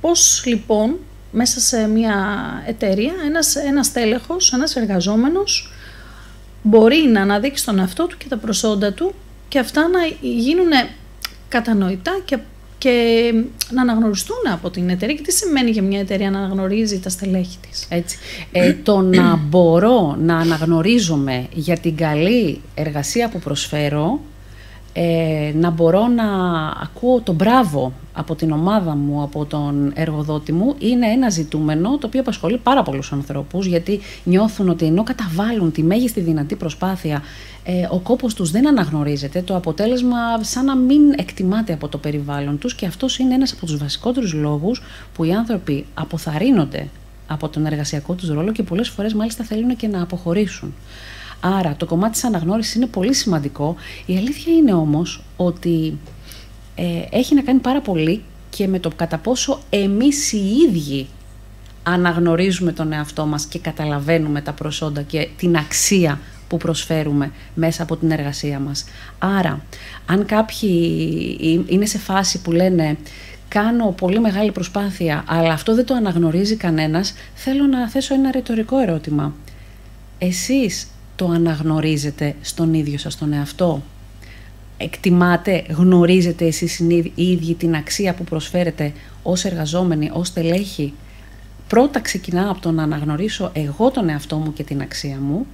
Πώς λοιπόν μέσα σε μια εταιρεία ένας τέλεχος, ένας εργαζόμενος μπορεί να αναδείξει τον εαυτό του και τα προσόντα του και αυτά να γίνουν κατανοητά και να αναγνωριστούν από την εταιρεία. Και τι σημαίνει για μια εταιρεία να αναγνωρίζει τα στελέχη της? Έτσι. Το να μπορώ να αναγνωρίζομαι για την καλή εργασία που προσφέρω, να μπορώ να ακούω το μπράβο από την ομάδα μου, από τον εργοδότη μου, είναι ένα ζητούμενο το οποίο απασχολεί πάρα πολλούς ανθρώπους, γιατί νιώθουν ότι ενώ καταβάλουν τη μέγιστη δυνατή προσπάθεια, ο κόπος τους δεν αναγνωρίζεται, το αποτέλεσμα σαν να μην εκτιμάται από το περιβάλλον τους, και αυτός είναι ένας από τους βασικότερους λόγους που οι άνθρωποι αποθαρρύνονται από τον εργασιακό τους ρόλο και πολλές φορές μάλιστα θέλουν και να αποχωρήσουν. Άρα το κομμάτι της αναγνώρισης είναι πολύ σημαντικό. Η αλήθεια είναι όμως ότι έχει να κάνει πάρα πολύ και με το κατά πόσο εμείς οι ίδιοι αναγνωρίζουμε τον εαυτό μας και καταλαβαίνουμε τα προσόντα και την αξία που προσφέρουμε μέσα από την εργασία μας. Άρα, αν κάποιοι είναι σε φάση που λένε κάνω πολύ μεγάλη προσπάθεια, αλλά αυτό δεν το αναγνωρίζει κανένας, θέλω να θέσω ένα ρητορικό ερώτημα. Εσείς το αναγνωρίζετε στον ίδιο σας τον εαυτό? Εκτιμάτε, γνωρίζετε εσείς οι ίδιοι την αξία που προσφέρετε ως εργαζόμενοι, ως τελέχη? Πρώτα ξεκινά από το να αναγνωρίσω εγώ τον εαυτό μου και την αξία μου,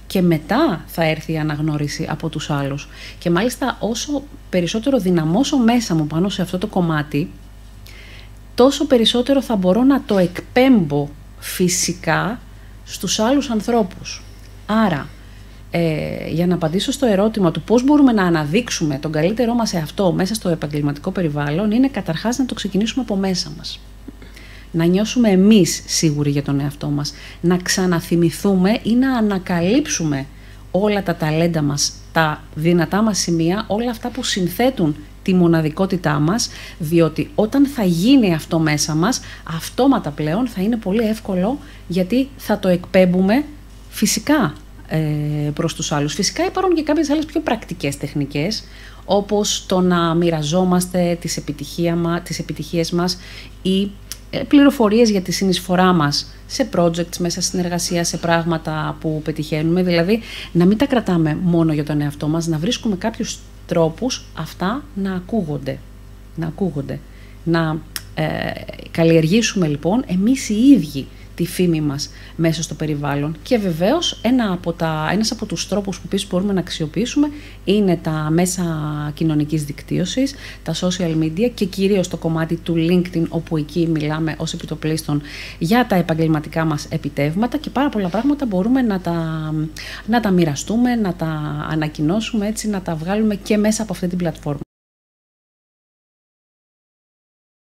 και μετά θα έρθει η αναγνώριση από τους άλλους. Και μάλιστα όσο περισσότερο δυναμώσω μέσα μου πάνω σε αυτό το κομμάτι, τόσο περισσότερο θα μπορώ να το εκπέμπω φυσικά στους άλλους ανθρώπους. Άρα, για να απαντήσω στο ερώτημα του πώς μπορούμε να αναδείξουμε τον καλύτερό μας εαυτό μέσα στο επαγγελματικό περιβάλλον, είναι καταρχάς να το ξεκινήσουμε από μέσα μας. Να νιώσουμε εμείς σίγουροι για τον εαυτό μας, να ξαναθυμηθούμε ή να ανακαλύψουμε όλα τα ταλέντα μας, τα δυνατά μας σημεία, όλα αυτά που συνθέτουν τη μοναδικότητά μας, διότι όταν θα γίνει αυτό μέσα μας, αυτόματα πλέον θα είναι πολύ εύκολο, γιατί θα το εκπέμπουμε φυσικά προς τους άλλους. Φυσικά υπάρχουν και κάποιες άλλες πιο πρακτικές τεχνικές, όπως το να μοιραζόμαστε τις επιτυχίες μας ή πληροφορίες για τη συνεισφορά μας σε projects, μέσα στην εργασία, σε πράγματα που πετυχαίνουμε. Δηλαδή, να μην τα κρατάμε μόνο για τον εαυτό μας, να βρίσκουμε κάποιους τρόπους αυτά να ακούγονται. Να καλλιεργήσουμε λοιπόν εμείς οι ίδιοι τη φήμη μας μέσα στο περιβάλλον. Και βεβαίως ένας από τους τρόπους που επίσης μπορούμε να αξιοποιήσουμε είναι τα μέσα κοινωνικής δικτύωσης, τα social media, και κυρίως το κομμάτι του LinkedIn, όπου εκεί μιλάμε ως επιτοπλίστων για τα επαγγελματικά μας επιτεύγματα, και πάρα πολλά πράγματα μπορούμε να τα μοιραστούμε, να τα ανακοινώσουμε, έτσι, να τα βγάλουμε και μέσα από αυτή την πλατφόρμα.